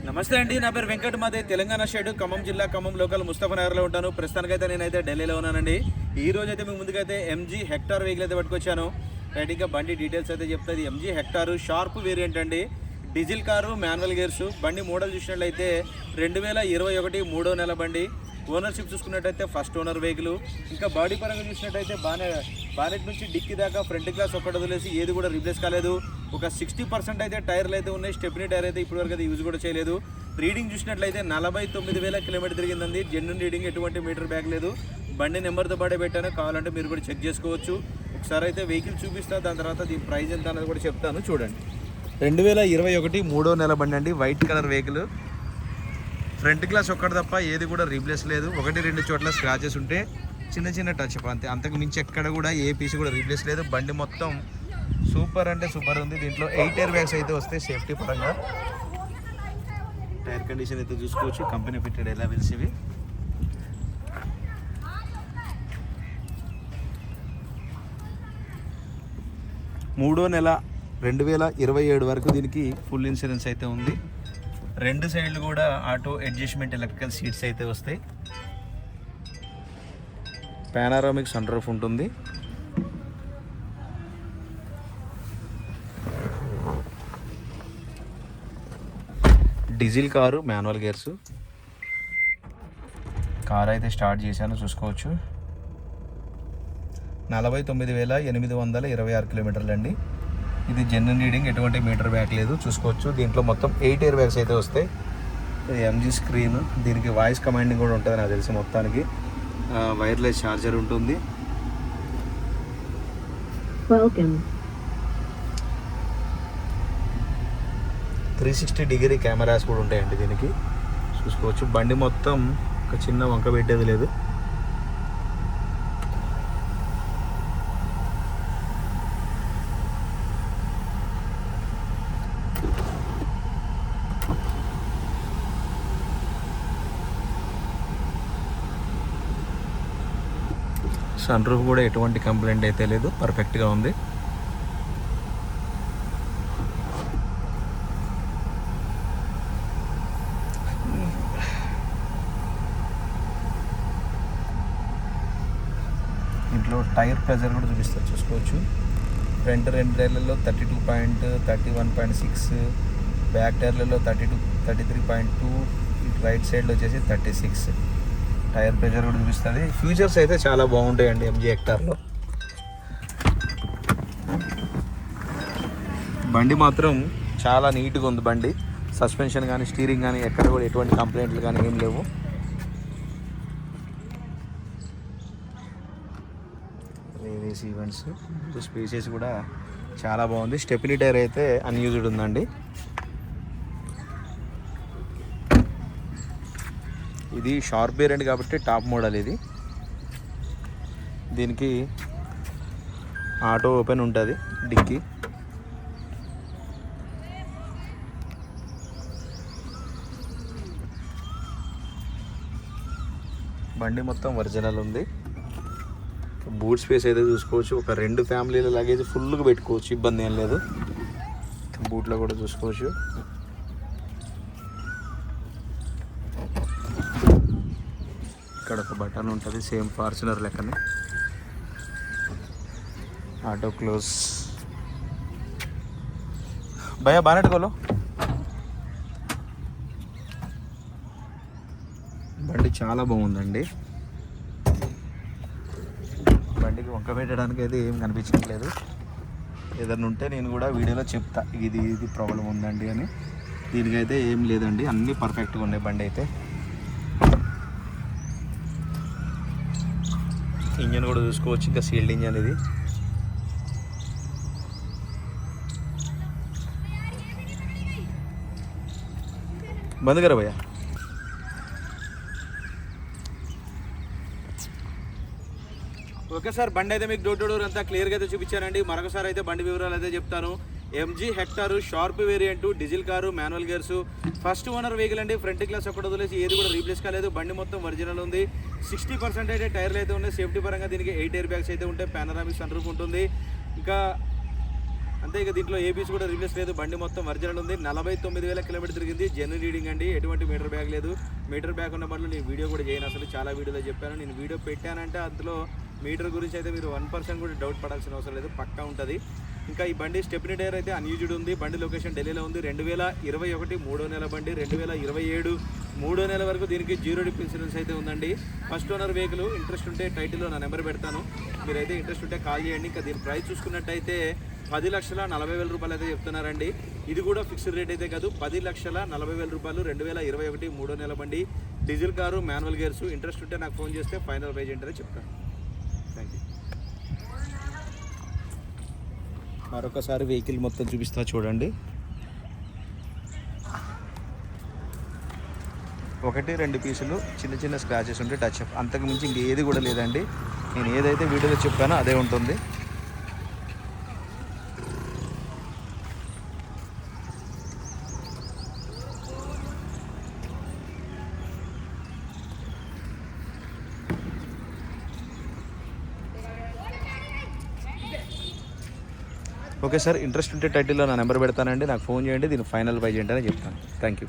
నమస్తే అండి, నా పేరు వెంకట్. మాదే తెలంగాణ స్టేట్ ఖమ్మం జిల్లా ఖమ్మం లోకల్ ముస్తఫానగర్లో ఉంటాను. ప్రస్తుతానికైతే నేనైతే ఢిల్లీలో ఉన్నానండి. ఈ రోజు అయితే మీ ముందుకైతే ఎంజీ హెక్టార్ వెహికల్ అయితే పట్టుకొచ్చాను. రైట్గా బండి డీటెయిల్స్ అయితే చెప్తుంది. ఎంజీ హెక్టార్ షార్ప్ వేరియంట్ అండి, డీజిల్ కారు, మాన్యువల్ గేర్స్. బండి మోడల్ చూసినట్లయితే 2021 3వ నెల బండి. ఓనర్షిప్ చూసుకున్నట్టయితే ఫస్ట్ ఓనర్ వెహికల్. ఇంకా బాడీ పరంగా చూసినట్టయితే బానెట్ నుంచి డిక్కి దాకా ఫ్రంట్ గ్లాస్ ఒక్కటి వదిలేసి ఏది కూడా రీప్లేస్ కాలేదు. ఒక 60% అయితే టైర్లు అయితే ఉన్నాయి. స్టెప్నీ టైర్ అయితే ఇప్పటివరకు అయితే యూజ్ కూడా చేయలేదు. రీడింగ్ చూసినట్లయితే 49,000 కిలోమీటర్ తిరిగిందండి. జెన్యున్ రీడింగ్, ఎటువంటి మీటర్ బ్యాగ్ లేదు. బండి నెంబర్తో పాటే పెట్టాను, కావాలంటే మీరు కూడా చెక్ చేసుకోవచ్చు. ఒకసారి అయితే వెహికల్ చూపిస్తాను, దాని తర్వాత దీని ప్రైస్ ఎంత అనేది కూడా చెప్తాను. చూడండి, 2021 3వ నెల బండి అండి. White colour vehicle. Front glass ఒక్కటి తప్ప ఏది కూడా రీప్లేస్ లేదు. 1-2 చోట్ల స్క్రాచెస్ ఉంటే చిన్న చిన్న టచ్ అప్ అంతే, అంతకు మించి ఎక్కడ కూడా ఏ పీస్ కూడా రీప్లేస్ లేదు. బండి మొత్తం సూపర్ అంటే సూపర్ ఉంది. దీంట్లో 8 ఎయిర్ బ్యాగ్స్ అయితే వస్తాయి సేఫ్టీ పరంగా. టైర్ కండిషన్ అయితే చూసుకోవచ్చు, కంపెనీ ఫిట్టెడ్ లెవెల్స్ ఇవి. మూడో నెల 2027 వరకు దీనికి ఫుల్ ఇన్సూరెన్స్ అయితే ఉంది. 2 సైడ్లు కూడా ఆటో అడ్జస్ట్మెంట్ ఎలక్ట్రికల్ సీట్స్ అయితే వస్తాయి. పానారామిక్ సన్ రూఫ్ ఉంటుంది. Diesel car, manual gears. Car అయితే స్టార్ట్ చేశాను, చూసుకోవచ్చు. 49,826 కిలోమీటర్లు అండి. ఇది జెన్యున్ రీడింగ్, ఎటువంటి మీటర్ బ్యాక్ లేదు, చూసుకోవచ్చు. దీంట్లో మొత్తం 8 ఎయిర్ బ్యాగ్స్ అయితే వస్తాయి. ఇది ఎంజీ స్క్రీన్. దీనికి వాయిస్ కమాండింగ్ కూడా ఉంటుంది నాకు తెలిసి. మొత్తానికి వైర్లెస్ ఛార్జర్ ఉంటుంది. 360 డిగ్రీ కెమెరాస్ కూడా ఉంటాయండి దీనికి, చూసుకోవచ్చు. బండి మొత్తం ఒక చిన్న వంక పెట్టేది లేదు. సన్ రూఫ్ కూడా ఎటువంటి కంప్లైంట్ అయితే లేదు, పర్ఫెక్ట్గా ఉంది. ఇంట్లో టైర్ ప్రెజర్ కూడా చూపిస్తారు, చూసుకోవచ్చు. ఫ్రంట్ 2 టైర్లలో 32.31.6, బ్యాక్ టైర్లలో 33.2, రైట్ సైడ్లో వచ్చేసి 36. టైర్ ప్రెజర్ కూడా చూపిస్తుంది. ఫీచర్స్ అయితే చాలా బాగుంటాయండి ఎంజీ హెక్టార్లో. బండి మాత్రం చాలా నీట్గా ఉంది. బండి సస్పెన్షన్ కానీ, స్టీరింగ్ కానీ ఎక్కడ కూడా ఎటువంటి కంప్లైంట్లు కానీ ఏం లేవు. రేస్ ఈవెంట్స్, స్పేసెస్ కూడా చాలా బాగుంది. స్టెప్నీ టైర్ అయితే అన్యూజ్డ్ ఉందండి. ఇది షార్ప్ వేరియంట్ కాబట్టి టాప్ మోడల్ ఇది. దీనికి ఆటో ఓపెన్ ఉంటుంది, డిక్కీ. బండి మొత్తం ఒరిజినల్ ఉంది. బూట్ స్పేస్ అయితే చూసుకోవచ్చు. ఒక 2 ఫ్యామిలీల లగేజ్ ఫుల్గా పెట్టుకోవచ్చు, ఇబ్బంది ఏం లేదు. బూట్లో కూడా చూసుకోవచ్చు. ఇక్కడ ఒక బటన్ ఉంటుంది, సేమ్ ఫార్చునర్ లెక్కనే. Auto close. భయ్యా బానెట్ కోలో. బండి చాలా బాగుందండి. బండికి వంక పెట్టడానికి అయితే ఏం కనిపించట్లేదు. ఏదన్నా ఉంటే నేను కూడా వీడియోలో చెప్తా, ఇది ప్రాబ్లం ఉందండి అని. దీనికైతే ఏం లేదండి, అన్నీ పర్ఫెక్ట్గా ఉన్నాయి. బండి అయితే ఇంజన్ కూడా చూసుకోవచ్చు, ఇంకా సీల్డ్ ఇంజన్ ఇది. బంద్ కరా భయ్యా. ఓకే సార్, బండి అయితే మీకు డోర్ టు డోర్ అంతా క్లియర్గా అయితే చూపించానండి. మరొకసారి అయితే బండి వివరాలు అయితే చెప్తాను. MG hectare sharp variant, diesel car, manual gears, first owner vehicle అండి. ఫ్రంట్ గ్లాస్ ఒకటి వదిలేసి ఏది కూడా రీప్లేస్ కాలేదు. బండి మొత్తం ఒరిజినల్ ఉంది. 60% అయితే టైర్లు అయితే ఉన్నాయి. సేఫ్టీ పరంగా దీనికి 8 ఎయిర్ బ్యాగ్స్ అయితే ఉంటాయి. పానరామిక్ సన్ రూఫ్ ఉంటుంది. ఇంకా అంతే. ఇక దీంట్లో ఏబీసీ కూడా రిలీజ్ లేదు. బండి మొత్తం ఒరిజినల్ ఉంది. 49,000 కిలోమీటర్ తిరిగింది. జెన్యున్ రీడింగ్ అండి. ఎటువంటి మీటర్ బ్యాగ్ లేదు. మీటర్ బ్యాగ్ ఉన్న బండ్లు నేను వీడియో కూడా చేయను. అసలు చాలా వీడియోలో చెప్పాను. నేను వీడియో పెట్టానంటే అందులో మీటర్ గురించి అయితే మీరు 1% కూడా డౌట్ పడాల్సిన అవసరం లేదు, పక్కా ఉంటుంది. ఇంకా ఈ బండి స్టెప్నీ టైర్ అయితే అన్యూజ్డ్ ఉంది. బండి లొకేషన్ ఢిల్లీలో ఉంది. 2021 3వ నెల బండి. 2027 3వ నెల వరకు దీనికి 0 డిప్ ఇన్సూరెన్స్ అయితే ఉందండి. First owner vehicle. ఇంట్రెస్ట్ ఉంటే టైటిల్లో నా నెంబర్ పెడతాను, మీరైతే ఇంట్రెస్ట్ ఉంటే కాల్ చేయండి. ఇంకా దీని ప్రైస్ చూసుకున్నట్టయితే 10,40,000 రూపాయలు అయితే చెప్తున్నారండి. ఇది కూడా ఫిక్స్డ్ రేట్ అయితే కాదు, 10,40,000 రూపాయలు. 2021 3వ నెల బండి, diesel car, manual gears. Interest ఉంటే నాకు ఫోన్ చేస్తే ఫైనల్ ప్రైజ్ ఏంటనే చెప్తాను. Thank you. మరొకసారి వెహికల్ మొత్తం చూపిస్తా చూడండి. 1-2 పీసులు చిన్న చిన్న స్క్రాచెస్ ఉంటే టచ్ అప్, అంతకు మించి ఇంకేది కూడా లేదండి. నేను ఏదైతే వీడియోలో చెప్పానో అదే ఉంటుంది. ఓకే సార్, ఇంట్రెస్ట్ ఉంటే టైటిల్లో నా నెంబర్ పెడతానండి, నాకు ఫోన్ చేయండి. దీనికి ఫైనల్ ప్రైజ్ ఏంటనే చెప్తాను. Thank you.